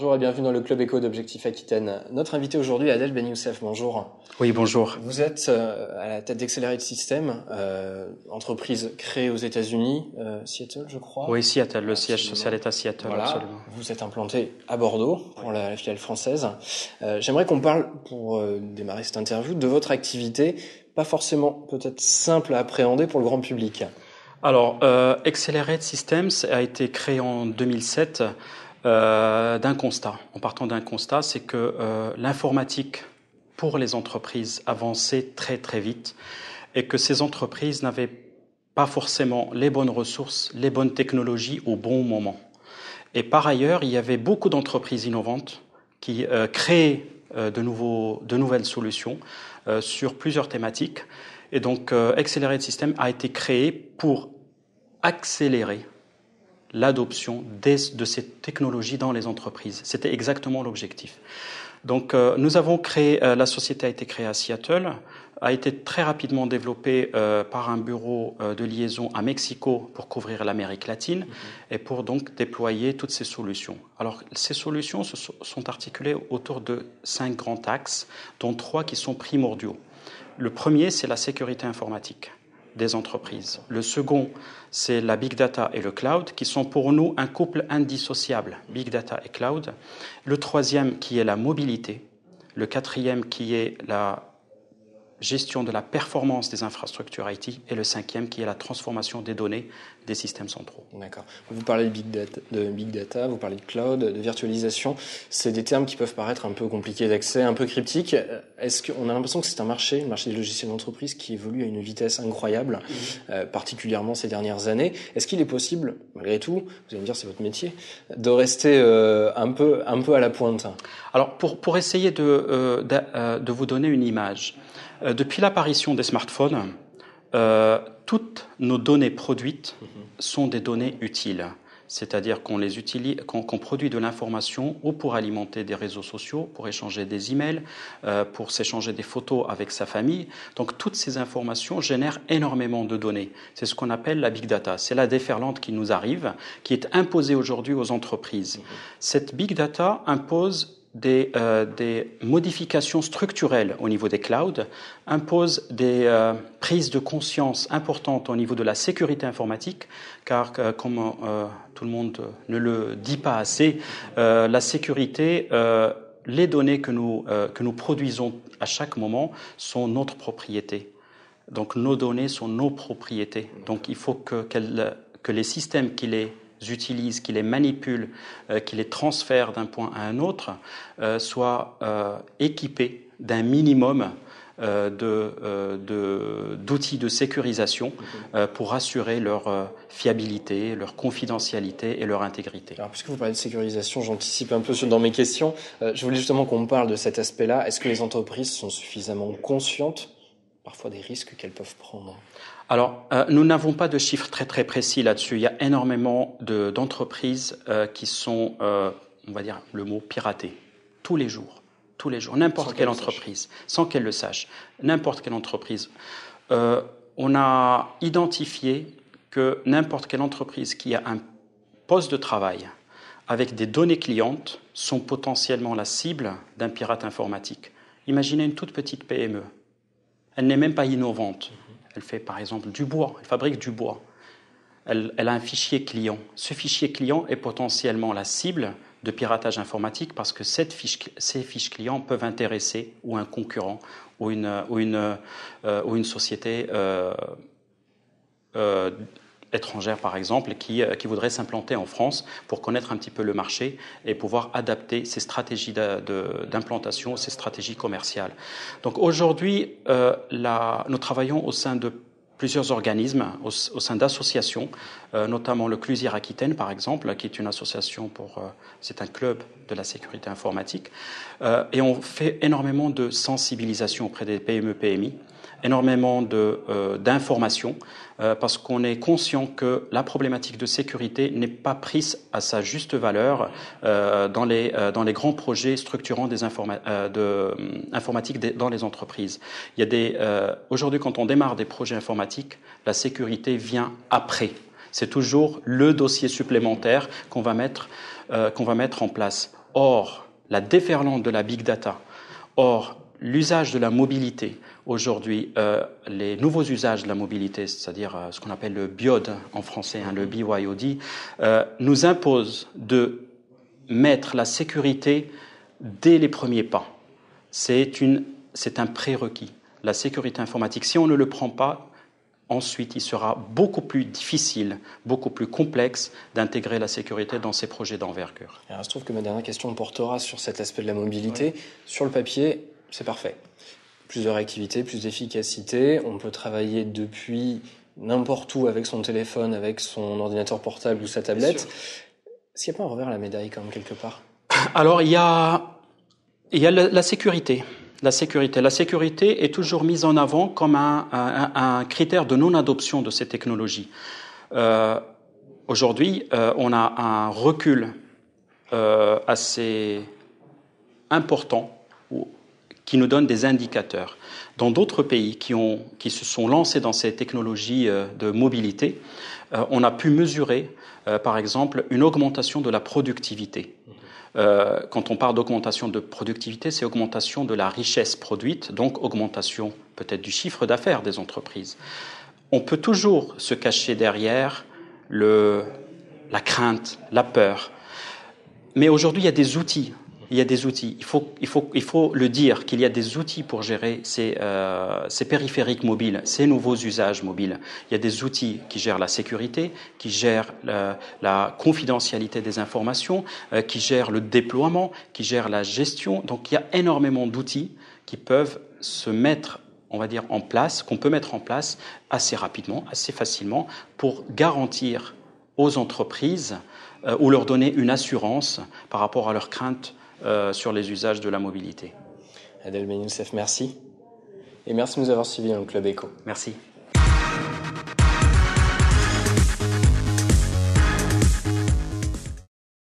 bonjour et bienvenue dans le Club Éco d'Objectif Aquitaine. Notre invité aujourd'hui est Adel Ben Youssef, bonjour. Oui, bonjour. Vous êtes à la tête d'Accelerate Systems, entreprise créée aux États-Unis, Seattle je crois. Oui, Seattle, le siège social est à Seattle, voilà. Absolument. Vous êtes implanté à Bordeaux pour la filiale française. J'aimerais qu'on parle, pour démarrer cette interview, de votre activité, pas forcément peut-être simple à appréhender pour le grand public. Alors, Accelerate Systems a été créé en 2007 d'un constat. En partant d'un constat, c'est que l'informatique pour les entreprises avançait très très vite et que ces entreprises n'avaient pas forcément les bonnes ressources, les bonnes technologies au bon moment. Et par ailleurs, il y avait beaucoup d'entreprises innovantes qui créaient de nouvelles solutions sur plusieurs thématiques. Et donc, Accelerate Systems a été créé pour accélérer l'adoption de ces technologies dans les entreprises. C'était exactement l'objectif. Donc, nous avons créé, la société a été créée à Seattle, a été très rapidement développée par un bureau de liaison à Mexico pour couvrir l'Amérique latine et pour donc déployer toutes ces solutions. Alors, ces solutions sont articulées autour de 5 grands axes, dont 3 qui sont primordiaux. Le premier, c'est la sécurité informatique des entreprises. Le second, c'est la big data et le cloud, qui sont pour nous un couple indissociable, big data et cloud. Le troisième, qui est la mobilité. Le quatrième, qui est la gestion de la performance des infrastructures IT. Et le cinquième, qui est la transformation des données des systèmes centraux. D'accord. Vous parlez de big data, vous parlez de cloud, de virtualisation. C'est des termes qui peuvent paraître un peu compliqués d'accès, un peu cryptiques. Est-ce qu'on a l'impression que c'est un marché, le marché des logiciels d'entreprise, qui évolue à une vitesse incroyable, particulièrement ces dernières années. Est-ce qu'il est possible, malgré tout, vous allez me dire c'est votre métier, de rester un peu à la pointe? Alors pour essayer de vous donner une image, depuis l'apparition des smartphones, toutes nos données produites sont des données utiles. C'est-à-dire qu'on les utilise, qu'on produit de l'information ou pour alimenter des réseaux sociaux, pour échanger des emails, pour s'échanger des photos avec sa famille. Donc toutes ces informations génèrent énormément de données. C'est ce qu'on appelle la big data. C'est la déferlante qui nous arrive, qui est imposée aujourd'hui aux entreprises. Cette big data impose des modifications structurelles au niveau des clouds, impose des prises de conscience importantes au niveau de la sécurité informatique, car comme tout le monde ne le dit pas assez, la sécurité, les données que nous produisons à chaque moment sont notre propriété. Donc nos données sont nos propriétés. Donc il faut que les systèmes qui les utilisent, qui les manipulent, qui les transfèrent d'un point à un autre, soient équipés d'un minimum d'outils de sécurisation pour assurer leur fiabilité, leur confidentialité et leur intégrité. Alors, puisque vous parlez de sécurisation, j'anticipe un peu dans mes questions. Je voulais justement qu'on me parle de cet aspect-là. Est-ce que les entreprises sont suffisamment conscientes, parfois des risques qu'elles peuvent prendre ? Alors, nous n'avons pas de chiffres très très précis là-dessus. Il y a énormément d'entreprises qui sont, on va dire le mot, piratées, tous les jours, n'importe quelle entreprise, sans qu'elle le sache, n'importe quelle entreprise. On a identifié que n'importe quelle entreprise qui a un poste de travail avec des données clientes sont potentiellement la cible d'un pirate informatique. Imaginez une toute petite PME. Elle n'est même pas innovante. Elle fait par exemple du bois, elle fabrique du bois. Elle a un fichier client. Ce fichier client est potentiellement la cible de piratage informatique parce que ces fiches clients peuvent intéresser ou un concurrent ou une société étrangère par exemple qui voudrait s'implanter en France pour connaître un petit peu le marché et pouvoir adapter ses stratégies d'implantation, ses stratégies commerciales. Donc aujourd'hui, nous travaillons au sein de plusieurs organismes, au sein d'associations, notamment le CLUSIR Aquitaine par exemple, qui est une association c'est un club de la sécurité informatique, et on fait énormément de sensibilisation auprès des PME-PMI, énormément d'informations, parce qu'on est conscient que la problématique de sécurité n'est pas prise à sa juste valeur dans les grands projets structurants informatiques dans les entreprises. Il y a aujourd'hui, quand on démarre des projets informatiques, la sécurité vient après. C'est toujours le dossier supplémentaire qu'on va mettre en place. Or, la déferlante de la big data, or l'usage de la mobilité, aujourd'hui, les nouveaux usages de la mobilité, c'est-à-dire ce qu'on appelle le BYOD en français, le BYOD, nous imposent de mettre la sécurité dès les premiers pas. C'est un prérequis. La sécurité informatique, si on ne le prend pas, ensuite il sera beaucoup plus difficile, beaucoup plus complexe d'intégrer la sécurité dans ces projets d'envergure. Alors, je trouve que ma dernière question portera sur cet aspect de la mobilité. Oui. Sur le papier, c'est parfait. Plus de réactivité, plus d'efficacité. On peut travailler depuis n'importe où avec son téléphone, avec son ordinateur portable ou sa tablette. Est-ce qu'il n'y a pas un revers à la médaille quand même quelque part? Alors il y a la sécurité. La sécurité est toujours mise en avant comme un critère de non-adoption de ces technologies. Aujourd'hui, on a un recul assez important qui nous donne des indicateurs. Dans d'autres pays qui se sont lancés dans ces technologies de mobilité, on a pu mesurer, par exemple, une augmentation de la productivité. Quand on parle d'augmentation de productivité, c'est augmentation de la richesse produite, donc augmentation peut-être du chiffre d'affaires des entreprises. On peut toujours se cacher derrière la crainte, la peur. Mais aujourd'hui, il y a des outils. Il faut le dire qu'il y a des outils pour gérer ces périphériques mobiles, ces nouveaux usages mobiles. Il y a des outils qui gèrent la sécurité, qui gèrent la confidentialité des informations, qui gèrent le déploiement, qui gèrent la gestion. Donc il y a énormément d'outils qui peuvent se mettre, on va dire, en place, qu'on peut mettre en place assez rapidement, assez facilement, pour garantir aux entreprises ou leur donner une assurance par rapport à leurs craintes sur les usages de la mobilité. Adel Ben Youssef, merci. Et merci de nous avoir suivis dans le Club Éco. Merci.